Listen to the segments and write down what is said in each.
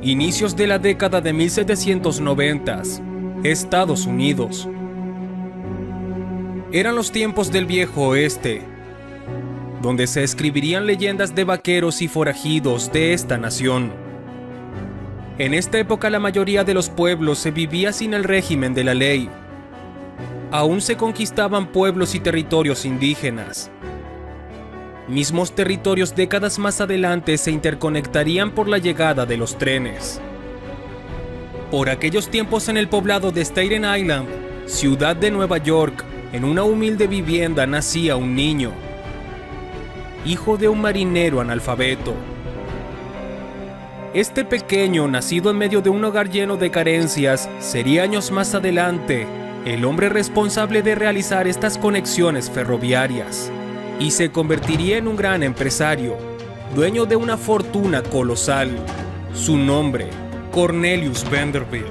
Inicios de la década de 1790, Estados Unidos. Eran los tiempos del viejo oeste, donde se escribirían leyendas de vaqueros y forajidos de esta nación. En esta época la mayoría de los pueblos se vivía sin el régimen de la ley. Aún se conquistaban pueblos y territorios indígenas. Mismos territorios décadas más adelante se interconectarían por la llegada de los trenes. Por aquellos tiempos en el poblado de Staten Island, ciudad de Nueva York, en una humilde vivienda nacía un niño, hijo de un marinero analfabeto. Este pequeño, nacido en medio de un hogar lleno de carencias, sería años más adelante el hombre responsable de realizar estas conexiones ferroviarias, y se convertiría en un gran empresario, dueño de una fortuna colosal. Su nombre, Cornelius Vanderbilt,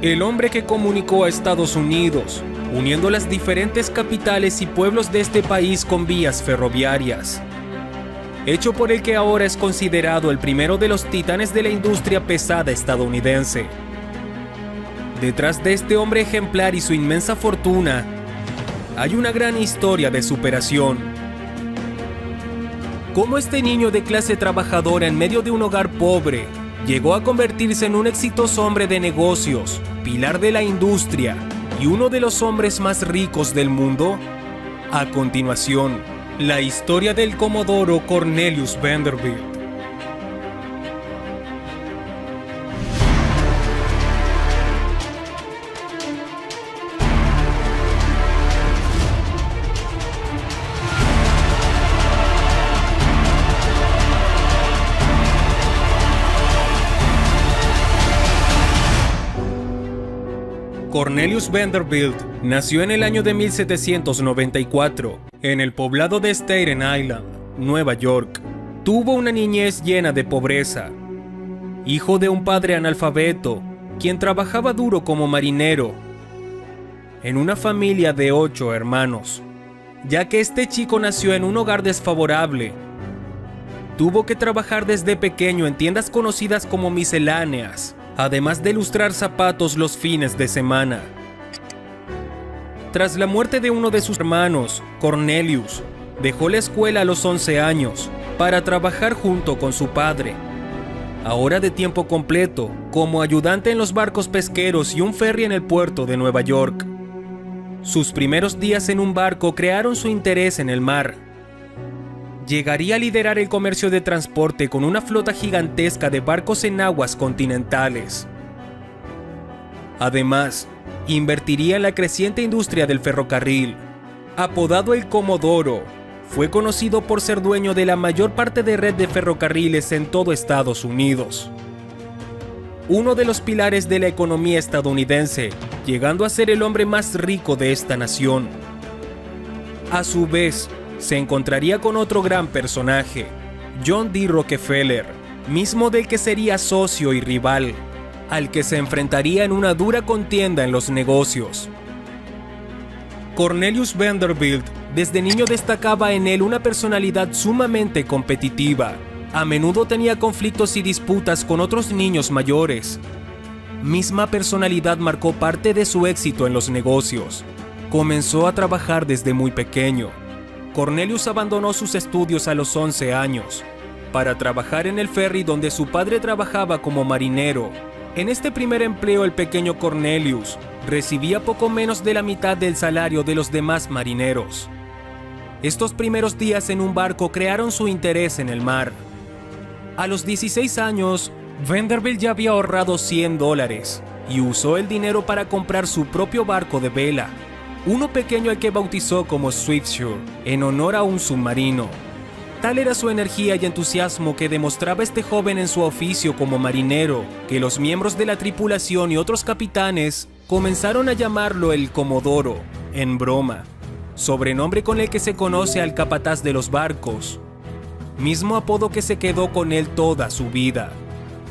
el hombre que comunicó a Estados Unidos, uniendo las diferentes capitales y pueblos de este país con vías ferroviarias, hecho por el que ahora es considerado el primero de los titanes de la industria pesada estadounidense. Detrás de este hombre ejemplar y su inmensa fortuna, hay una gran historia de superación. Cómo este niño de clase trabajadora en medio de un hogar pobre llegó a convertirse en un exitoso hombre de negocios, pilar de la industria y uno de los hombres más ricos del mundo. A continuación, la historia del comodoro Cornelius Vanderbilt. Cornelius Vanderbilt nació en el año de 1794 en el poblado de Staten Island, Nueva York. Tuvo una niñez llena de pobreza. Hijo de un padre analfabeto, quien trabajaba duro como marinero, en una familia de 8 hermanos. Ya que este chico nació en un hogar desfavorable, tuvo que trabajar desde pequeño en tiendas conocidas como misceláneas, además de lustrar zapatos los fines de semana. Tras la muerte de uno de sus hermanos, Cornelius dejó la escuela a los 11 años para trabajar junto con su padre, ahora de tiempo completo, como ayudante en los barcos pesqueros y un ferry en el puerto de Nueva York. Sus primeros días en un barco crearon su interés en el mar. Llegaría a liderar el comercio de transporte con una flota gigantesca de barcos en aguas continentales. Además, invertiría en la creciente industria del ferrocarril. Apodado el Comodoro, fue conocido por ser dueño de la mayor parte de red de ferrocarriles en todo Estados Unidos. Uno de los pilares de la economía estadounidense, llegando a ser el hombre más rico de esta nación. A su vez, se encontraría con otro gran personaje, John D. Rockefeller, mismo del que sería socio y rival, al que se enfrentaría en una dura contienda en los negocios. Cornelius Vanderbilt desde niño destacaba en él una personalidad sumamente competitiva. A menudo tenía conflictos y disputas con otros niños mayores. Misma personalidad marcó parte de su éxito en los negocios. Comenzó a trabajar desde muy pequeño. Cornelius abandonó sus estudios a los 11 años para trabajar en el ferry donde su padre trabajaba como marinero. En este primer empleo el pequeño Cornelius recibía poco menos de la mitad del salario de los demás marineros. Estos primeros días en un barco crearon su interés en el mar. A los 16 años, Vanderbilt ya había ahorrado $100 y usó el dinero para comprar su propio barco de vela, uno pequeño al que bautizó como Swiftsure, en honor a un submarino. Tal era su energía y entusiasmo que demostraba este joven en su oficio como marinero, que los miembros de la tripulación y otros capitanes comenzaron a llamarlo el Comodoro, en broma, sobrenombre con el que se conoce al capataz de los barcos, mismo apodo que se quedó con él toda su vida.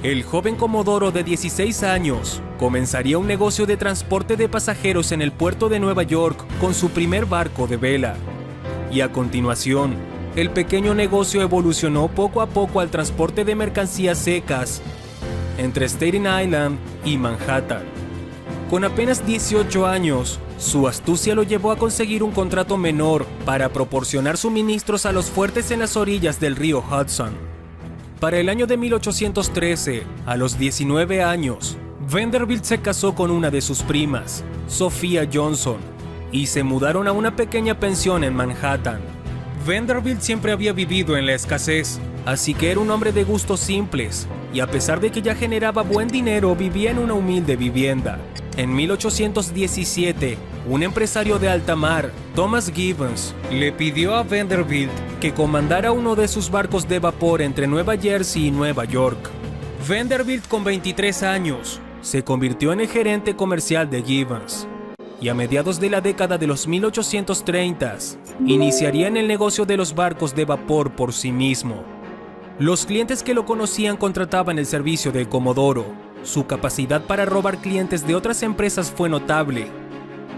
El joven Comodoro de 16 años comenzaría un negocio de transporte de pasajeros en el puerto de Nueva York con su primer barco de vela. Y a continuación, el pequeño negocio evolucionó poco a poco al transporte de mercancías secas entre Staten Island y Manhattan. Con apenas 18 años, su astucia lo llevó a conseguir un contrato menor para proporcionar suministros a los fuertes en las orillas del río Hudson. Para el año de 1813, a los 19 años, Vanderbilt se casó con una de sus primas, Sophia Johnson, y se mudaron a una pequeña pensión en Manhattan. Vanderbilt siempre había vivido en la escasez, así que era un hombre de gustos simples, y a pesar de que ya generaba buen dinero, vivía en una humilde vivienda. En 1817, un empresario de alta mar, Thomas Gibbons, le pidió a Vanderbilt que comandara uno de sus barcos de vapor entre Nueva Jersey y Nueva York. Vanderbilt, con 23 años, se convirtió en el gerente comercial de Gibbons, y a mediados de la década de los 1830s, iniciaría en el negocio de los barcos de vapor por sí mismo. Los clientes que lo conocían contrataban el servicio del Comodoro. Su capacidad para robar clientes de otras empresas fue notable,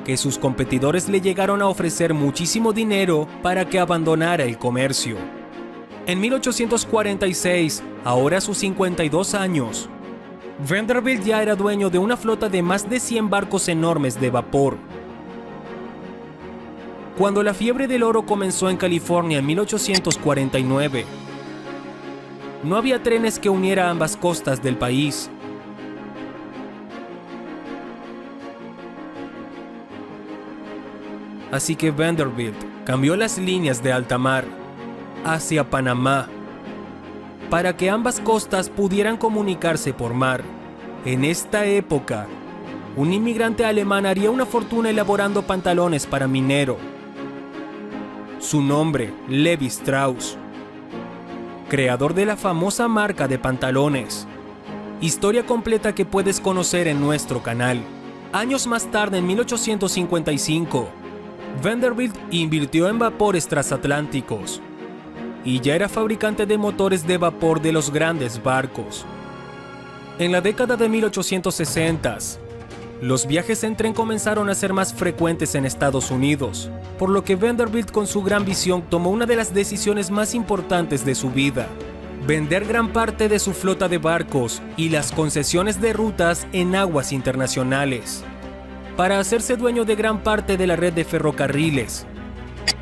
que sus competidores le llegaron a ofrecer muchísimo dinero para que abandonara el comercio. En 1846, ahora a sus 52 años, Vanderbilt ya era dueño de una flota de más de 100 barcos enormes de vapor. Cuando la fiebre del oro comenzó en California en 1849, no había trenes que uniera ambas costas del país. Así que Vanderbilt cambió las líneas de alta mar hacia Panamá para que ambas costas pudieran comunicarse por mar. En esta época, un inmigrante alemán haría una fortuna elaborando pantalones para minero. Su nombre, Levi Strauss, creador de la famosa marca de pantalones. Historia completa que puedes conocer en nuestro canal. Años más tarde, en 1855, Vanderbilt invirtió en vapores transatlánticos y ya era fabricante de motores de vapor de los grandes barcos. En la década de 1860s, los viajes en tren comenzaron a ser más frecuentes en Estados Unidos, por lo que Vanderbilt, con su gran visión, tomó una de las decisiones más importantes de su vida: vender gran parte de su flota de barcos y las concesiones de rutas en aguas internacionales, para hacerse dueño de gran parte de la red de ferrocarriles,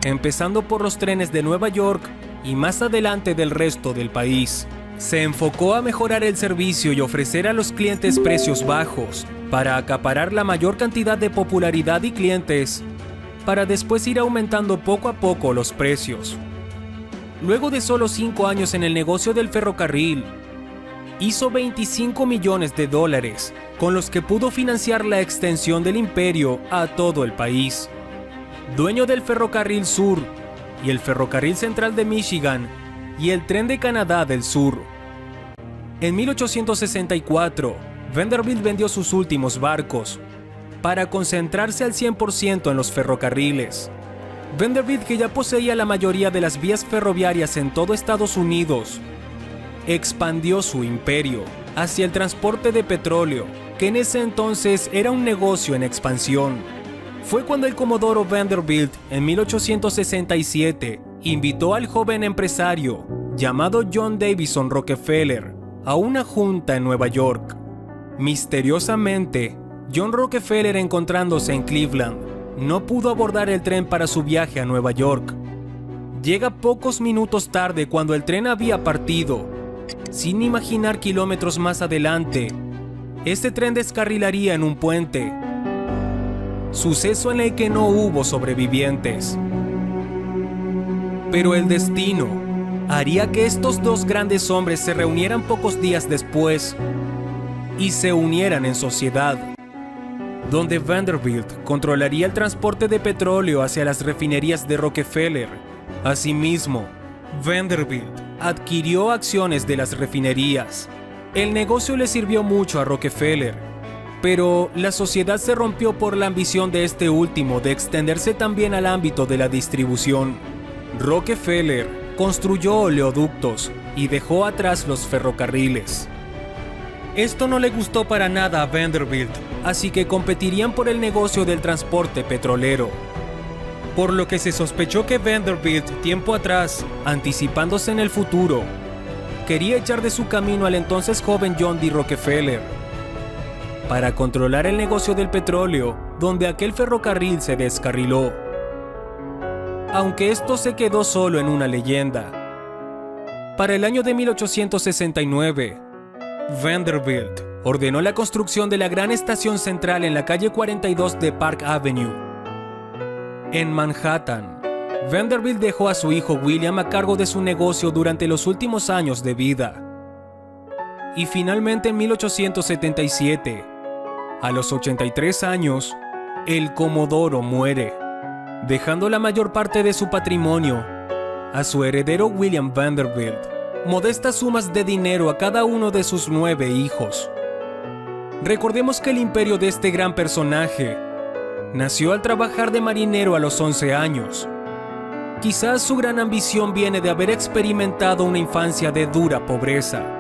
empezando por los trenes de Nueva York y más adelante del resto del país. Se enfocó a mejorar el servicio y ofrecer a los clientes precios bajos, para acaparar la mayor cantidad de popularidad y clientes, para después ir aumentando poco a poco los precios. Luego de solo 5 años en el negocio del ferrocarril, hizo $25 millones, con los que pudo financiar la extensión del imperio a todo el país. Dueño del Ferrocarril Sur y el Ferrocarril Central de Michigan y el Tren de Canadá del Sur. En 1864, Vanderbilt vendió sus últimos barcos para concentrarse al 100% en los ferrocarriles. Vanderbilt, que ya poseía la mayoría de las vías ferroviarias en todo Estados Unidos, expandió su imperio hacia el transporte de petróleo, que en ese entonces era un negocio en expansión. Fue cuando el Comodoro Vanderbilt, en 1867, invitó al joven empresario llamado John Davison Rockefeller a una junta en Nueva York. Misteriosamente, John Rockefeller, encontrándose en Cleveland, no pudo abordar el tren para su viaje a Nueva York. Llega pocos minutos tarde, cuando el tren había partido, sin imaginar kilómetros más adelante, este tren descarrilaría en un puente, suceso en el que no hubo sobrevivientes. Pero el destino haría que estos dos grandes hombres se reunieran pocos días después y se unieran en sociedad, donde Vanderbilt controlaría el transporte de petróleo hacia las refinerías de Rockefeller. Asimismo, Vanderbilt adquirió acciones de las refinerías. El negocio le sirvió mucho a Rockefeller, pero la sociedad se rompió por la ambición de este último de extenderse también al ámbito de la distribución. Rockefeller construyó oleoductos y dejó atrás los ferrocarriles. Esto no le gustó para nada a Vanderbilt, así que competirían por el negocio del transporte petrolero. Por lo que se sospechó que Vanderbilt, tiempo atrás, anticipándose en el futuro, quería echar de su camino al entonces joven John D. Rockefeller para controlar el negocio del petróleo, donde aquel ferrocarril se descarriló. Aunque esto se quedó solo en una leyenda. Para el año de 1869, Vanderbilt ordenó la construcción de la gran estación central en la calle 42 de Park Avenue, en Manhattan. Vanderbilt dejó a su hijo William a cargo de su negocio durante los últimos años de vida. Y finalmente en 1877, a los 83 años, el Comodoro muere, dejando la mayor parte de su patrimonio a su heredero William Vanderbilt, modestas sumas de dinero a cada uno de sus 9 hijos. Recordemos que el imperio de este gran personaje nació al trabajar de marinero a los 11 años. Quizás su gran ambición viene de haber experimentado una infancia de dura pobreza.